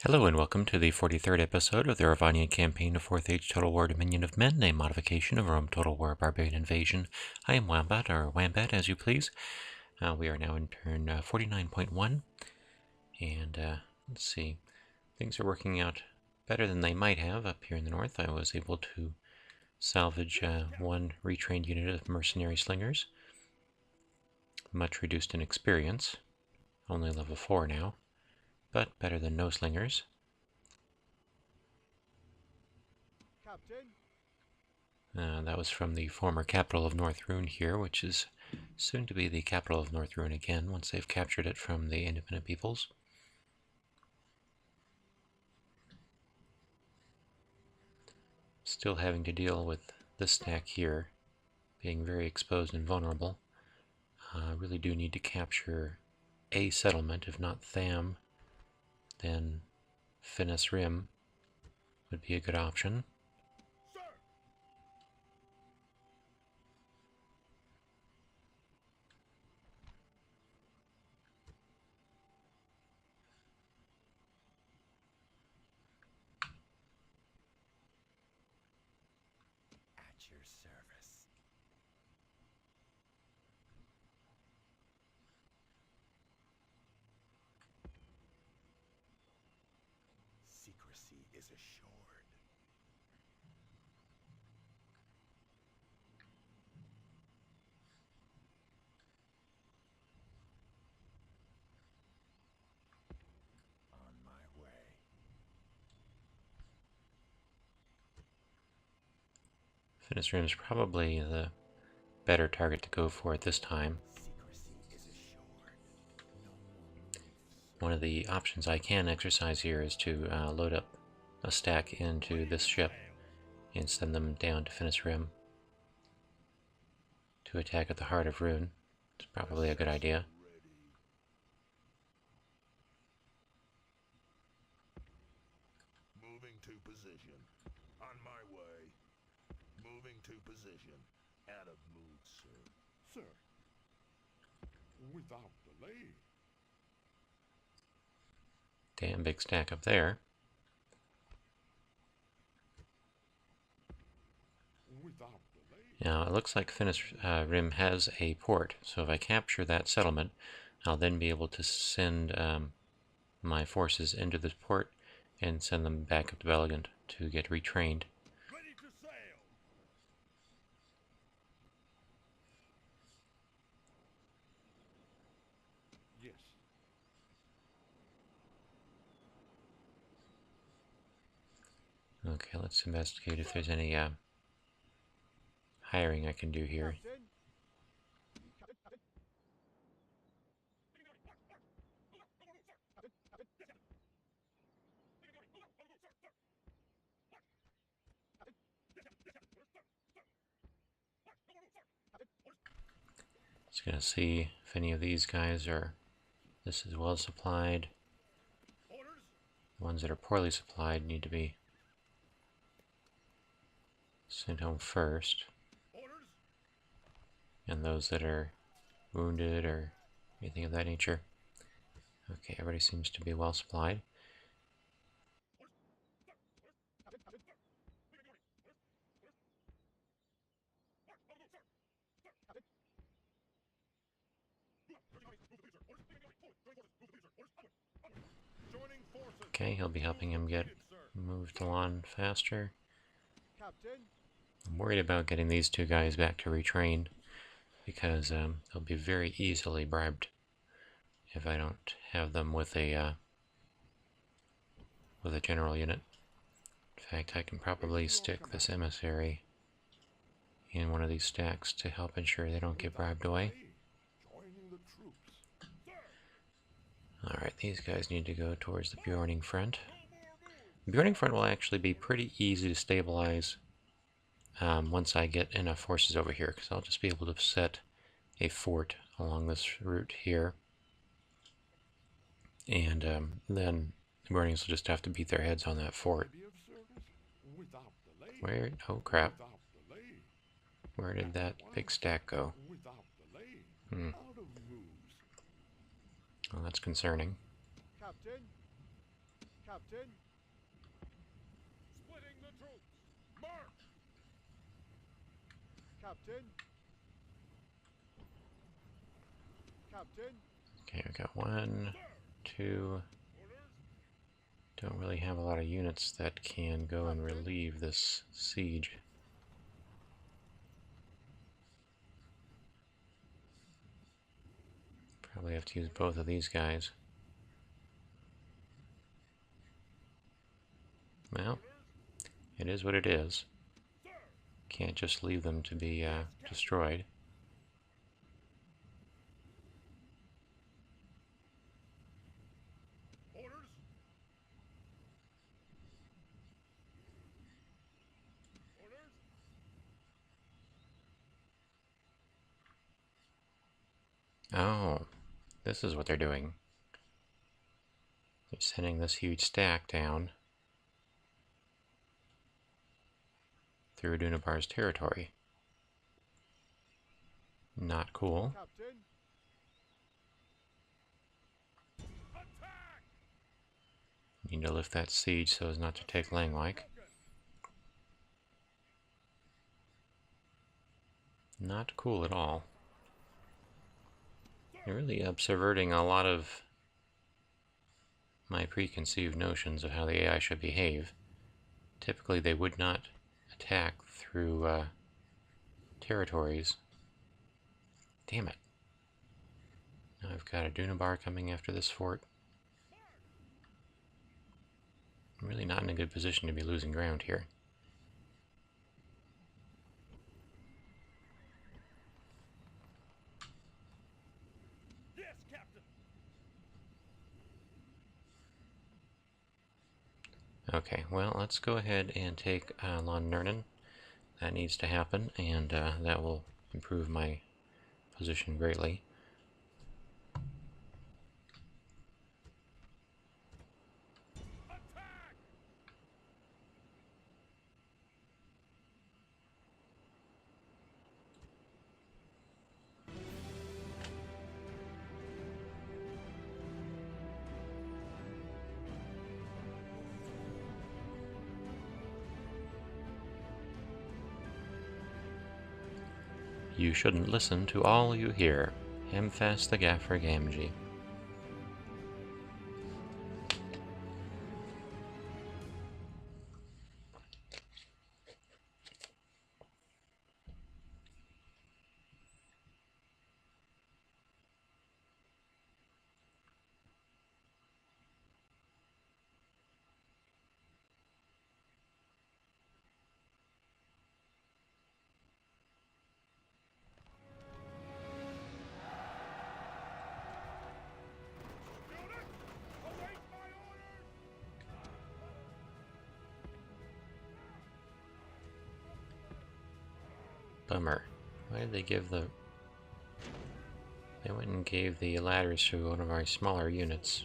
Hello and welcome to the 43rd episode of the Rhovanion campaign of 4th Age Total War Dominion of Men, a modification of Rome Total War Barbarian Invasion. I am Wombat, or Wambat as you please. We are now in turn 49.1, and let's see, things are working out better than they might have up here in the north. I was able to salvage one retrained unit of mercenary slingers, much reduced in experience, only level 4 now, but better than no slingers. That was from the former capital of North Rune here, which is soon to be the capital of North Rune again, once they've captured it from the independent peoples. Still having to deal with this stack here, being very exposed and vulnerable. Really do need to capture a settlement, if not Tham, then Finis Rim would be a good option. At your service. Secrecy is assured. On my way. Finis Rim is probably the better target to go for at this time. Secrecy is assured. No more moves. One of the options I can exercise here is to load up a stack into this ship and send them down to Finis Rim to attack at the heart of Rune. It's probably a good idea. Moving to position. On my way. Moving to position. Out of mood, sir. Sir. Without delay. Damn big stack up there. Without delay. Now it looks like Finis Rim has a port, so if I capture that settlement, I'll then be able to send my forces into this port and send them back up to Belligant to get retrained. Ready to sail. Yes. Okay, let's investigate if there's any hiring I can do here. Just gonna see if any of these guys are. This is well supplied. Orders. The ones that are poorly supplied need to be sent home first, Orders. and those that are wounded or anything of that nature. Okay, everybody seems to be well supplied. Joining forces. Okay, he'll be helping him get moved along faster. I'm worried about getting these two guys back to retrain, because they'll be very easily bribed if I don't have them with a general unit. In fact, I can probably stick this emissary in one of these stacks to help ensure they don't get bribed away. Joining the troops. Alright, these guys need to go towards the Bjorning front. The Bjorning front will actually be pretty easy to stabilize once I get enough forces over here, because I'll just be able to set a fort along this route here. And then the Bjornings will just have to beat their heads on that fort. Be of service. Without delay. Where? Oh crap. Without delay. Where did that big stack go? Without delay. Hmm. Out of moves. Well, that's concerning. Captain. Captain. Splitting the troops. March. Captain. Captain. Okay, we got 1, 2. Don't really have a lot of units that can go and relieve this siege. Probably have to use both of these guys. Well, it is what it is. Can't just leave them to be destroyed. Orders. Orders. Oh, this is what they're doing. They're sending this huge stack down through Dunabar's territory. Not cool. Captain. Attack. Need to lift that siege so as not to take Langwike. Not cool at all. They're really subverting a lot of my preconceived notions of how the AI should behave. Typically they would not attack through territories. Damn it. Now I've got a Dunabar coming after this fort. I'm really not in a good position to be losing ground here. Yes, Captain. Okay, well, let's go ahead and take Lon That needs to happen, and that will improve my position greatly. Attack. You shouldn't listen to all you hear. Hamfast the Gaffer Gamgee. Unit. Await my orders. Bummer. Why did they give the... They went and gave the ladders to one of our smaller units.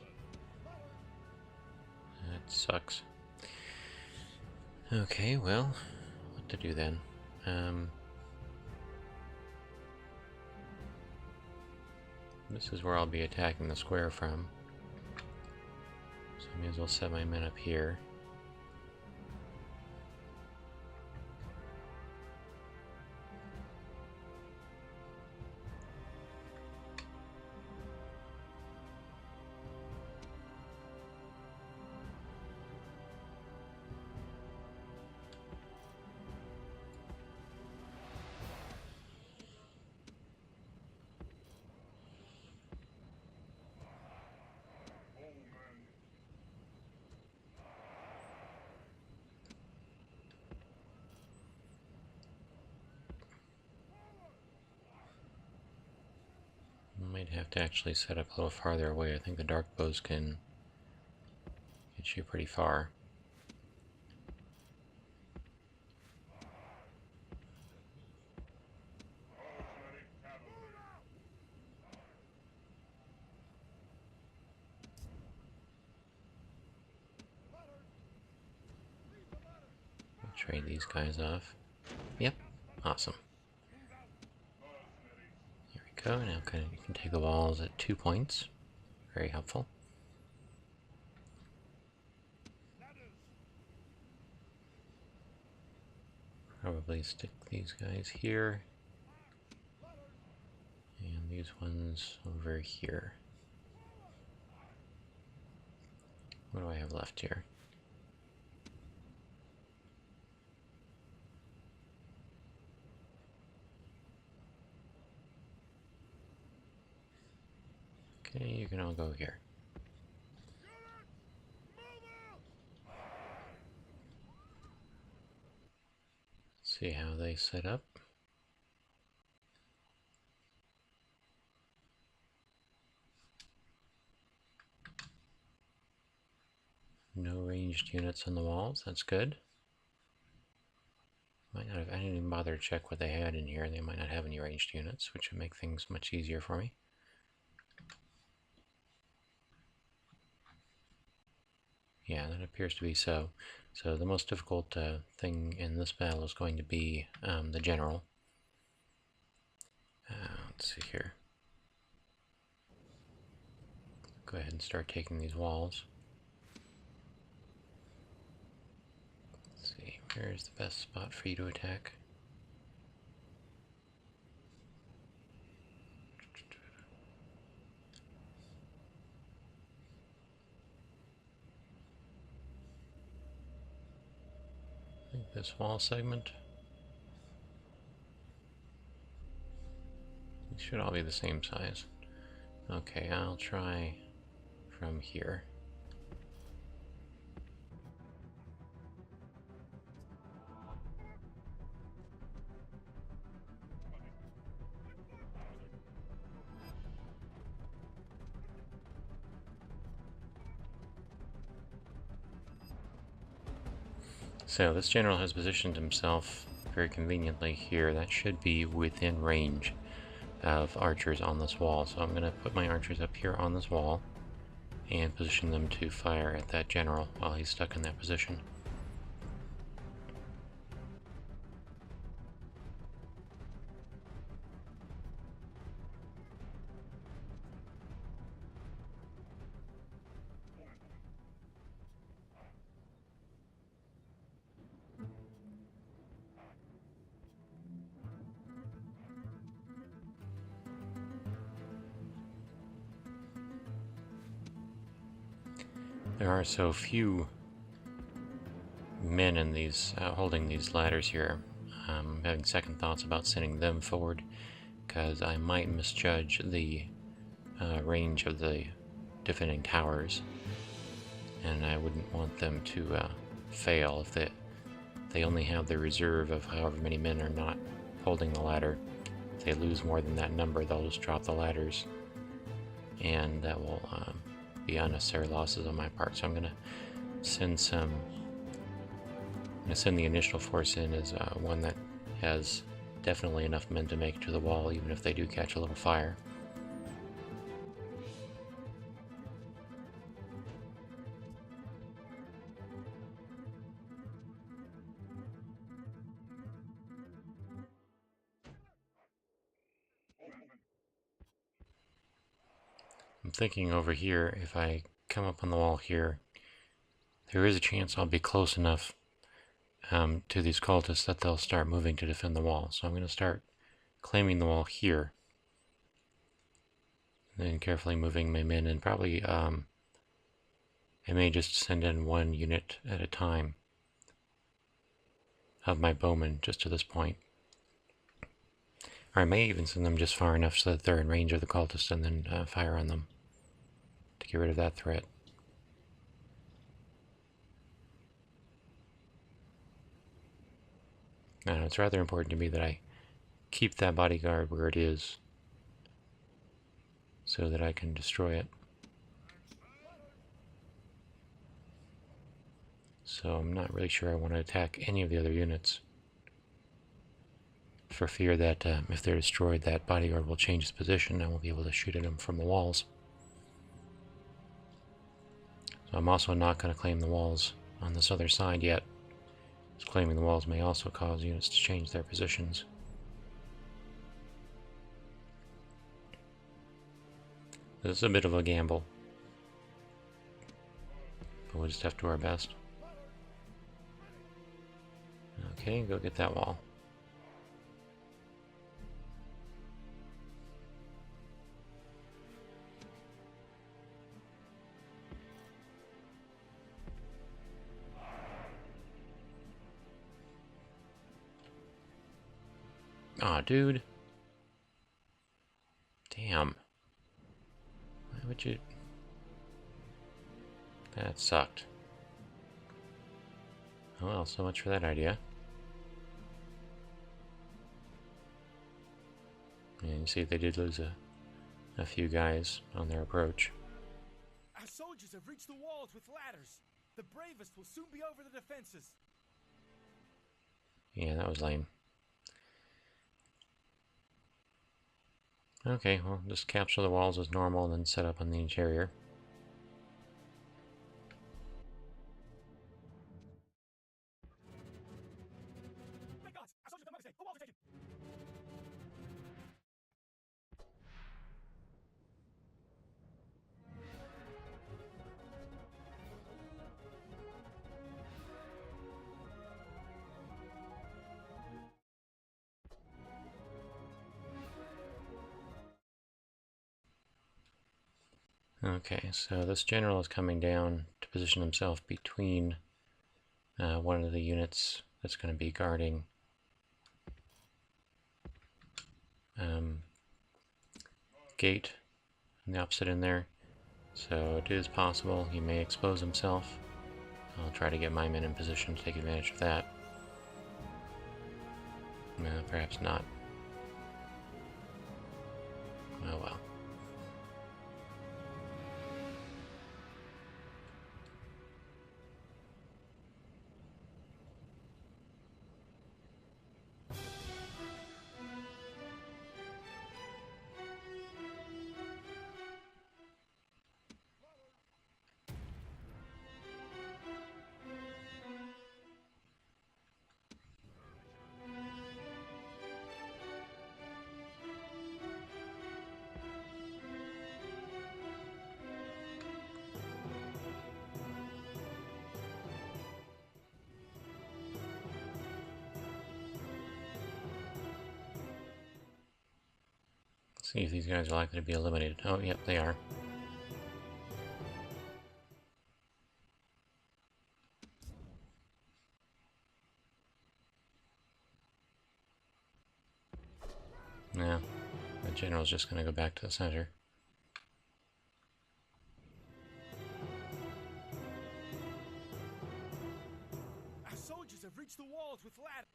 That sucks. Okay, well, what to do then? This is where I'll be attacking the square from. So I may as well set my men up here. Might have to actually set up a little farther away. I think the dark bows can get you pretty far. I'll trade these guys off. Yep, awesome. Here we go. Now you can take the walls at 2 points. Very helpful. probably stick these guys here. And these ones over here. What do I have left here? Okay, you can all go here. Let's see how they set up. No ranged units on the walls, that's good. Might not have, I didn't even bother to check what they had in here. They might not have any ranged units, which would make things much easier for me. Yeah, that appears to be so. So the most difficult thing in this battle is going to be the general. Let's see here. Go ahead and start taking these walls. Let's see, where is the best spot for you to attack? I think this wall segment. These should all be the same size. Okay, I'll try from here. So this general has positioned himself very conveniently here. That should be within range of archers on this wall. So I'm going to put my archers up here on this wall and position them to fire at that general while he's stuck in that position. There are so few men in these holding these ladders here. I'm having second thoughts about sending them forward because I might misjudge the range of the defending towers, and I wouldn't want them to fail if they only have the reserve of however many men are not holding the ladder. If they lose more than that number, they'll just drop the ladders, and that will be unnecessary losses on my part. So I'm going to send the initial force in as one that has definitely enough men to make it to the wall, even if they do catch a little fire. I'm thinking over here, if I come up on the wall here, there is a chance I'll be close enough to these cultists that they'll start moving to defend the wall. So I'm going to start claiming the wall here, and then carefully moving my men, and probably I may just send in one unit at a time of my bowmen just to this point. Or I may even send them just far enough so that they're in range of the cultists and then fire on them to get rid of that threat. Now, it's rather important to me that I keep that bodyguard where it is so that I can destroy it. So I'm not really sure I want to attack any of the other units, for fear that if they're destroyed, that bodyguard will change its position and I won't be able to shoot at them from the walls. So I'm also not going to claim the walls on this other side yet. Claiming the walls may also cause units to change their positions. This is a bit of a gamble, but we'll just have to do our best. Okay, go get that wall. Aw, dude. Damn. Why would you... That sucked. Oh well, so much for that idea. And you see they did lose a few guys on their approach. Our soldiers have reached the walls with ladders. The bravest will soon be over the defenses. Yeah, that was lame. Okay, well, just capture the walls as normal and then set up on the interior. My gods! Our soldiers have made a mistake! The walls are taken! Okay, so this general is coming down to position himself between one of the units that's going to be guarding gate on the opposite end there. So it is possible he may expose himself. I'll try to get my men in position to take advantage of that. Perhaps not. Oh well. See if these guys are likely to be eliminated. Oh, yep, they are. Yeah, the general's just going to go back to the center. Our soldiers have reached the walls with ladders.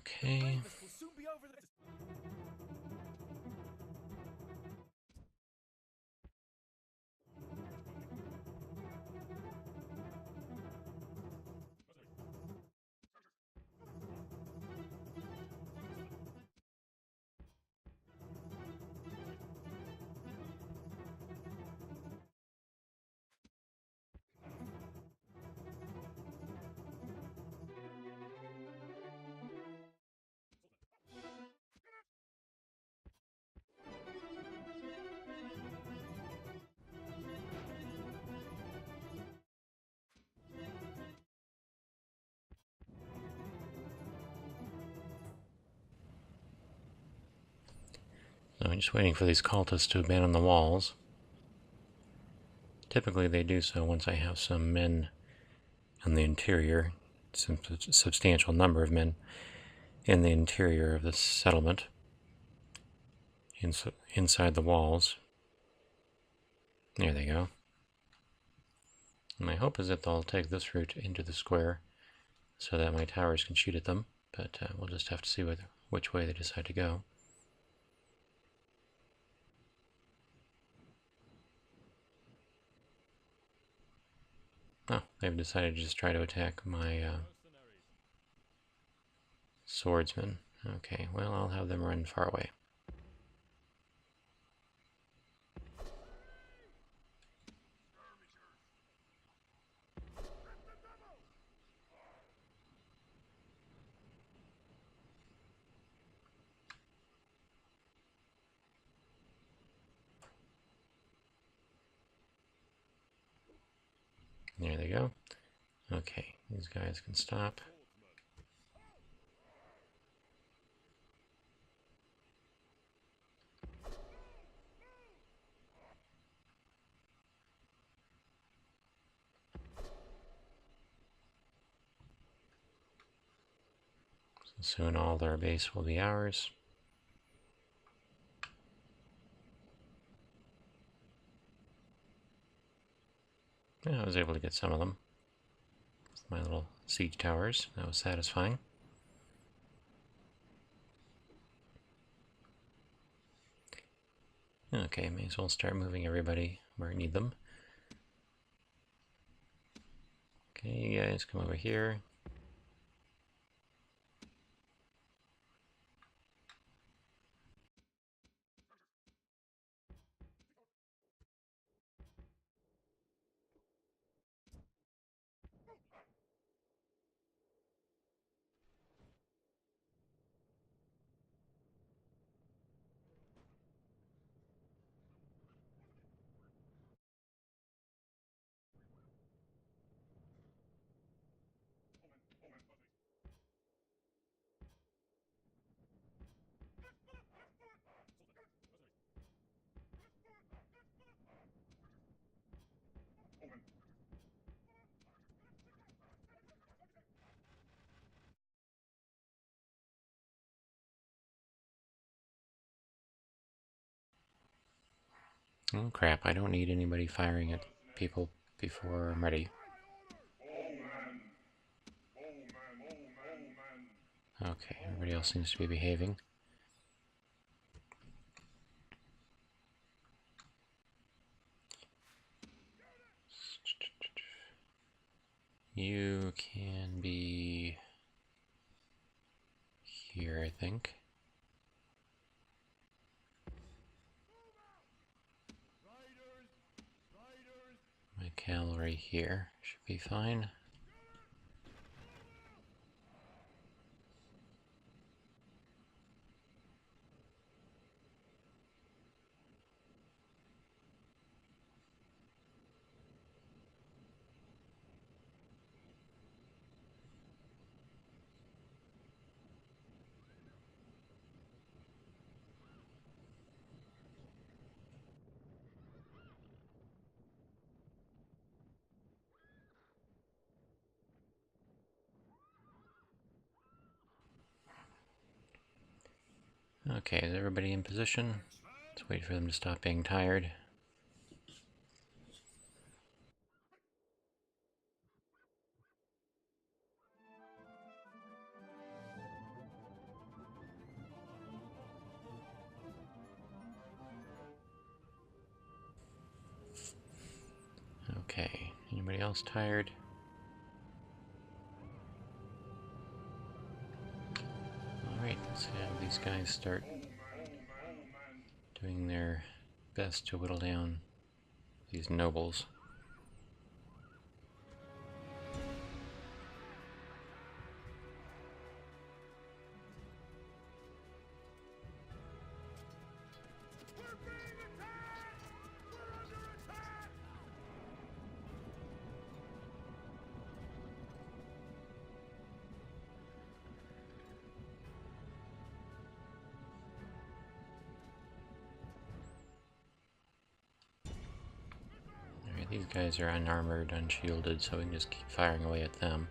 Okay. The bravest will soon be over the defenses. So I'm just waiting for these cultists to abandon the walls. Typically they do so once I have some men in the interior, some substantial number of men in the interior of the settlement, inside the walls. There they go. And my hope is that they'll take this route into the square so that my towers can shoot at them, but we'll just have to see which way they decide to go. Oh, they've decided to just try to attack my swordsmen. Okay, well, I'll have them run far away. There they go. Okay, these guys can stop. Soon all their base will be ours. Yeah, I was able to get some of them with my little siege towers. That was satisfying. Okay, may as well start moving everybody where I need them. Okay, you guys come over here. Oh crap, I don't need anybody firing at people before I'm ready. Okay, everybody else seems to be behaving. You can be here, I think. My cavalry here should be fine. Okay, is everybody in position? Let's wait for them to stop being tired. Okay, anybody else tired? Alright, let's have these guys start doing their best to whittle down these nobles. Alright, these guys are unarmored, unshielded, so we can just keep firing away at them.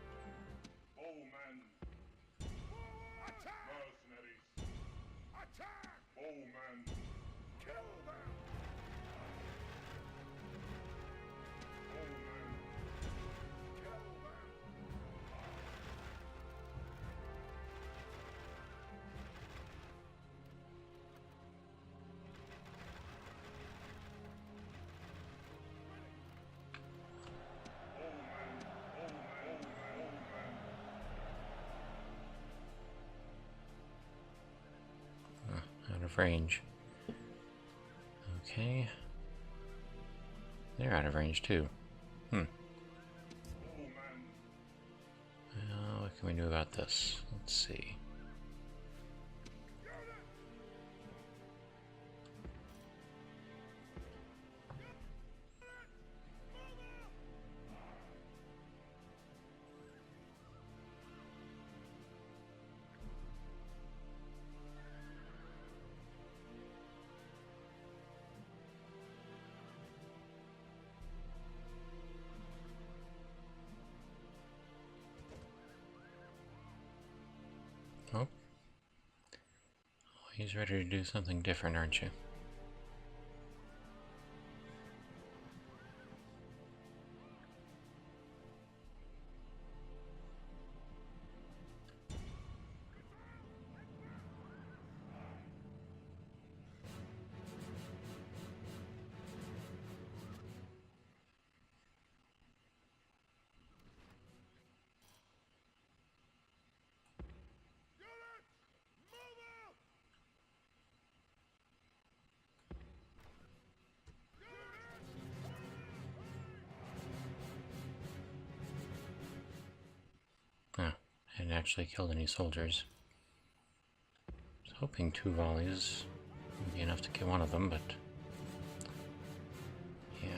Out of range. Okay. They're out of range too. Well, what can we do about this? Let's see. He's ready to do something different, aren't you? Oh, hadn't actually killed any soldiers. I was hoping 2 volleys would be enough to kill one of them, but yeah.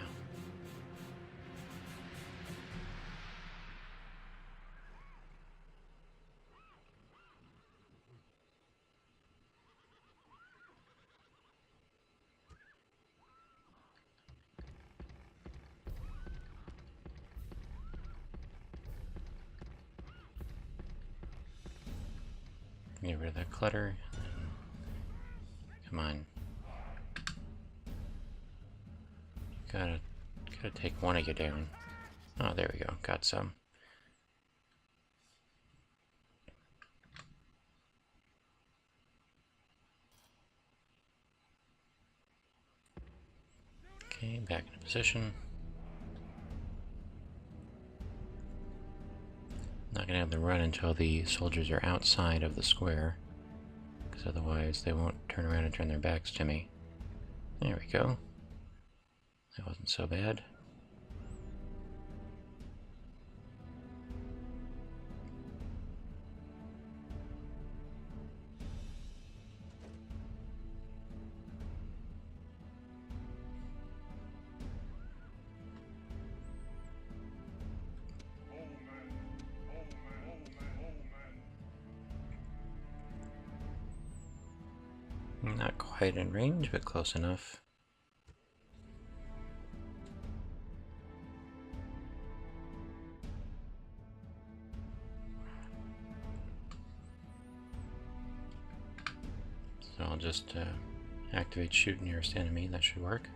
Get rid of that clutter. Come on. Gotta take one of you down. Oh, there we go. Got some. Okay, back into position. Not gonna have them run until the soldiers are outside of the square, because otherwise they won't turn around and turn their backs to me. There we go. That wasn't so bad. Not quite in range, but close enough. So I'll just activate shoot nearest enemy. That should work.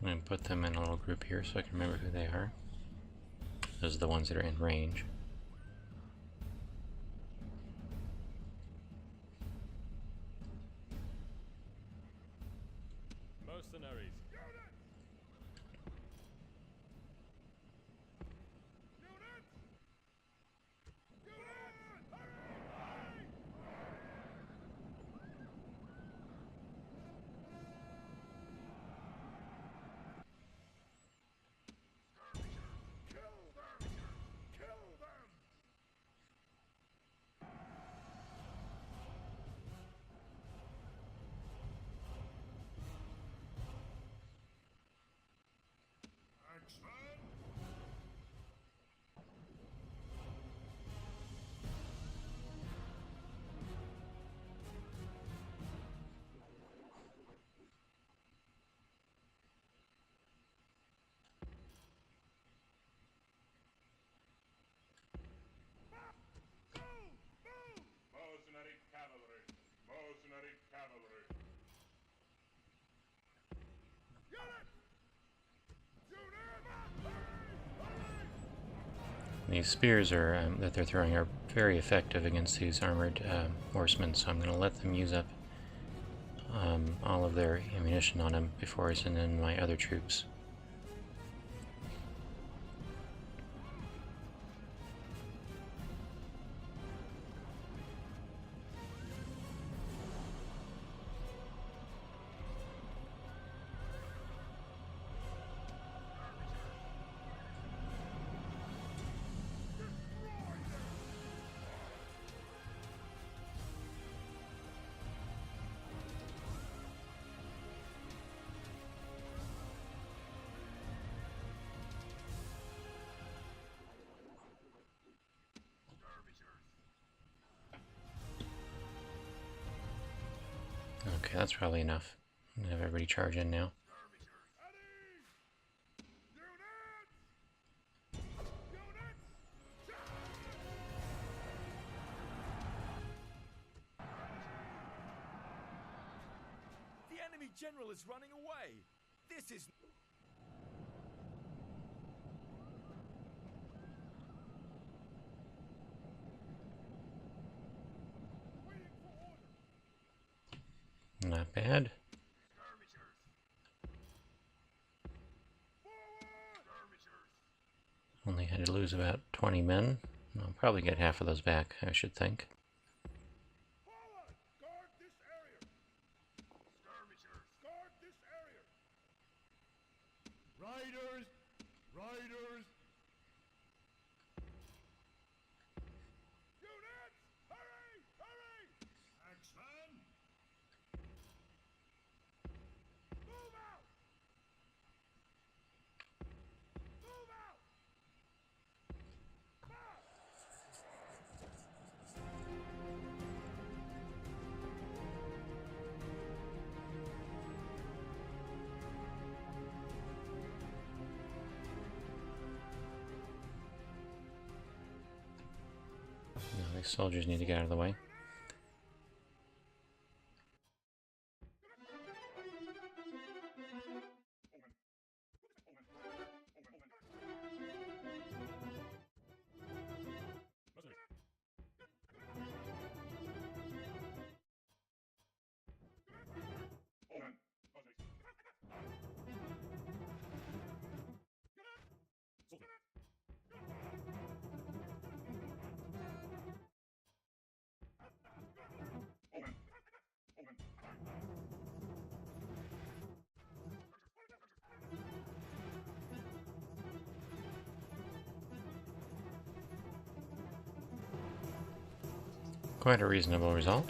I'm going to put them in a little group here so I can remember who they are. Those are the ones that are in range. Mercenaries. These spears that they're throwing are very effective against these armored horsemen, so I'm going to let them use up all of their ammunition on them before I send in my other troops. Okay, that's probably enough. I'm gonna have everybody charge in now. The enemy general is running away. This is... Not bad. Only had to lose about 20 men. I'll probably get half of those back, I should think. Guard this area. Skirmishers, guard this area. Riders, riders. Units, hurry, hurry. Axeman. Move out. Move out. Now these soldiers need to get out of the way. Quite a reasonable result.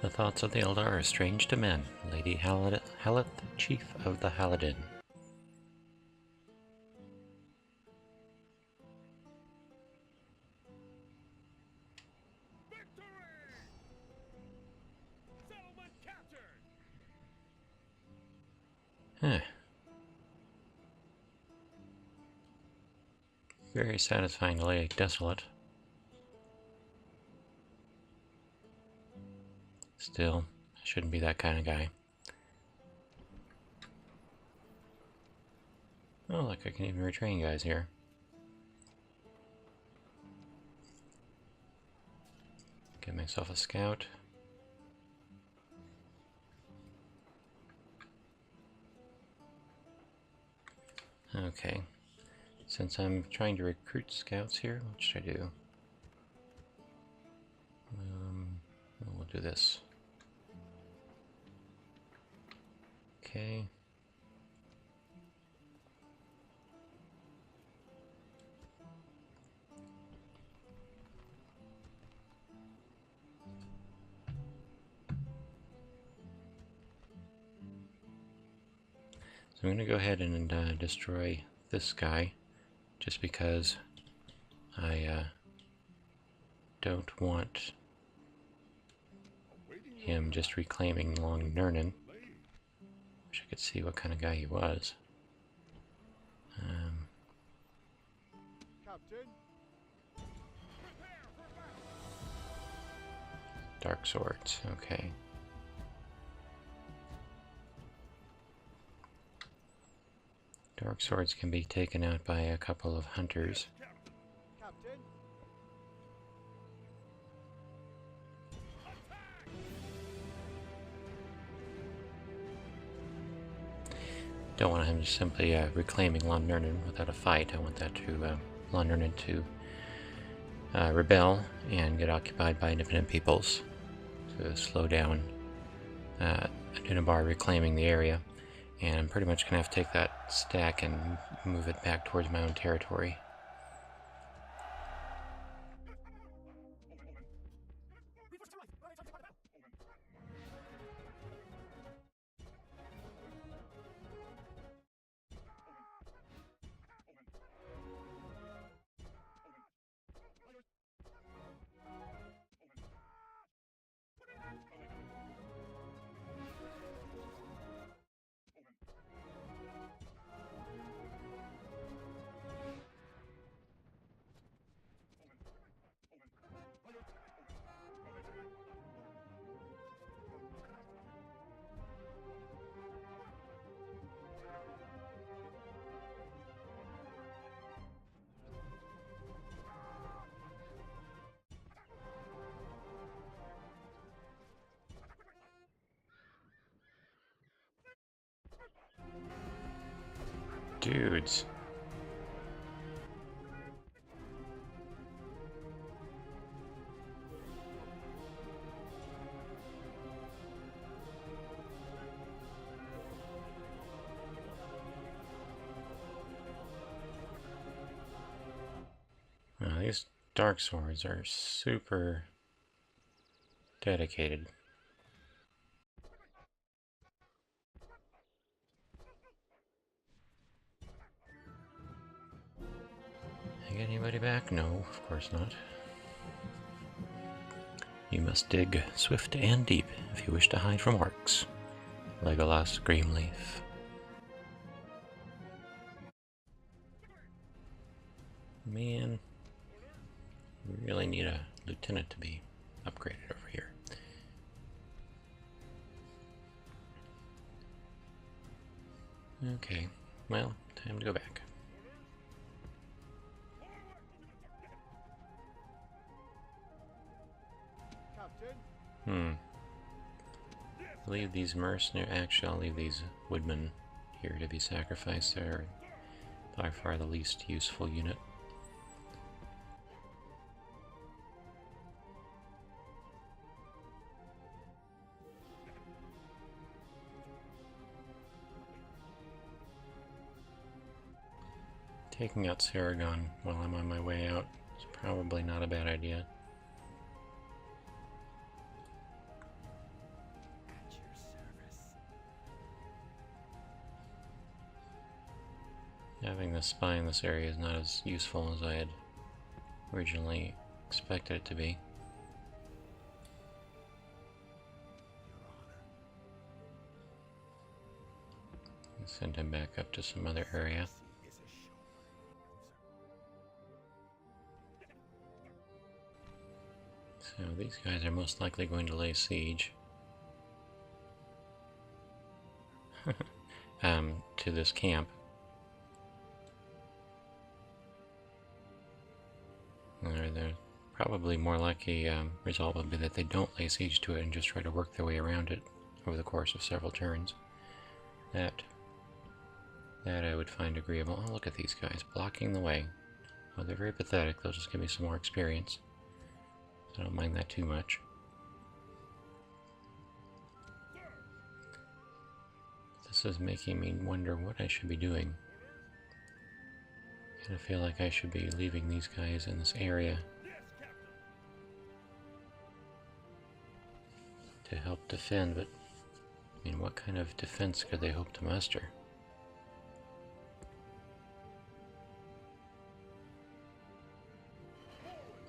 The thoughts of the Eldar are strange to men. Lady Haleth, chief of the Haladin. Victory! Settlement captured! Huh. Very satisfying to lay desolate. Still, I shouldn't be that kind of guy. Oh, look, I can even retrain guys here. Get myself a scout. Okay. Since I'm trying to recruit scouts here, what should I do? We'll do this. Okay. So I'm going to go ahead and destroy this guy, just because I don't want him just reclaiming Long Nernan. Wish I could see what kind of guy he was. Captain. Dark swords, okay. Dark swords can be taken out by a couple of hunters. Captain. Don't want him just simply reclaiming Long Nernan without a fight. I want that to Long Nernan to rebel and get occupied by independent peoples to slow down Dunabar reclaiming the area. And I'm pretty much going to have to take that stack and move it back towards my own territory. Dudes. These dark swords are super dedicated. Get anybody back? No, of course not. You must dig swift and deep if you wish to hide from orcs. Legolas Grimleaf. Man, we really need a lieutenant to be upgraded over here. Okay, well, time to go back. Leave these mercenaries. Actually, I'll leave these woodmen here to be sacrificed. They're by far the least useful unit. Taking out Saragon while I'm on my way out is probably not a bad idea. Having the spy in this area is not as useful as I had originally expected it to be. Send him back up to some other area. So these guys are most likely going to lay siege to this camp. They're probably more likely result would be that they don't lay siege to it and just try to work their way around it over the course of several turns. That I would find agreeable. Oh, look at these guys blocking the way. Well, they're very pathetic. They'll just give me some more experience. I don't mind that too much. This is making me wonder what I should be doing. I kind of feel like I should be leaving these guys in this area to help defend, but I mean, what kind of defense could they hope to muster?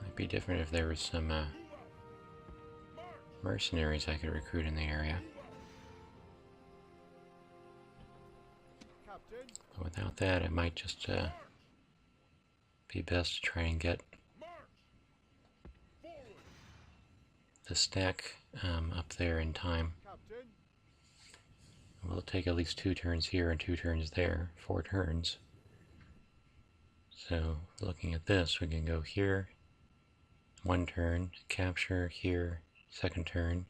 Might be different if there was some mercenaries I could recruit in the area. But without that, it might just be best to try and get the stack up there in time. We'll take at least 2 turns here and 2 turns there, 4 turns. So looking at this, we can go here, 1 turn, capture here, 2nd turn,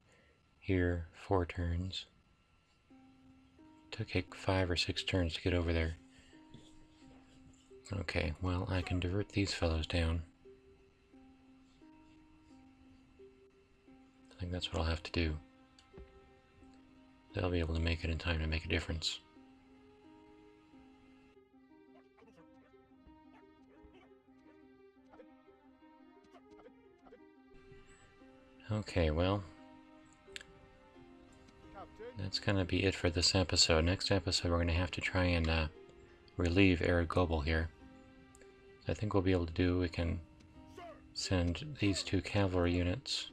here, 4 turns. Took 5 or 6 turns to get over there. Okay, well, I can divert these fellows down. I think that's what I'll have to do. They'll be able to make it in time to make a difference. Okay, well, that's going to be it for this episode. Next episode, we're going to have to try and relieve Eric Goebel here. I think we'll be able to do, we can send these 2 cavalry units,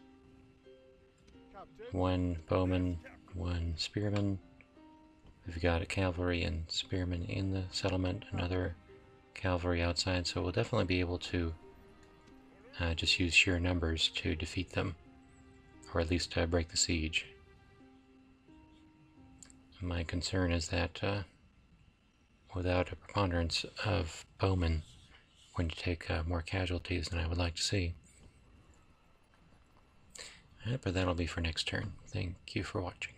1 bowman, 1 spearman. We've got a cavalry and spearmen in the settlement, another cavalry outside, so we'll definitely be able to just use sheer numbers to defeat them, or at least break the siege. My concern is that without a preponderance of bowmen, we're going to take more casualties than I would like to see. But that'll be for next turn. Thank you for watching.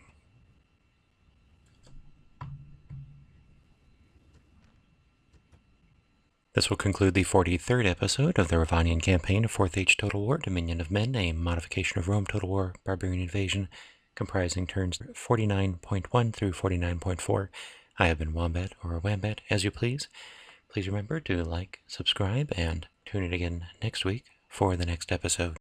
This will conclude the 43rd episode of the Rhovanion campaign of 4th Age Total War Dominion of Men, a modification of Rome Total War Barbarian Invasion, comprising turns 49.1 through 49.4. I have been Wombat, or Wambat, as you please. Please remember to like, subscribe, and tune in again next week for the next episode.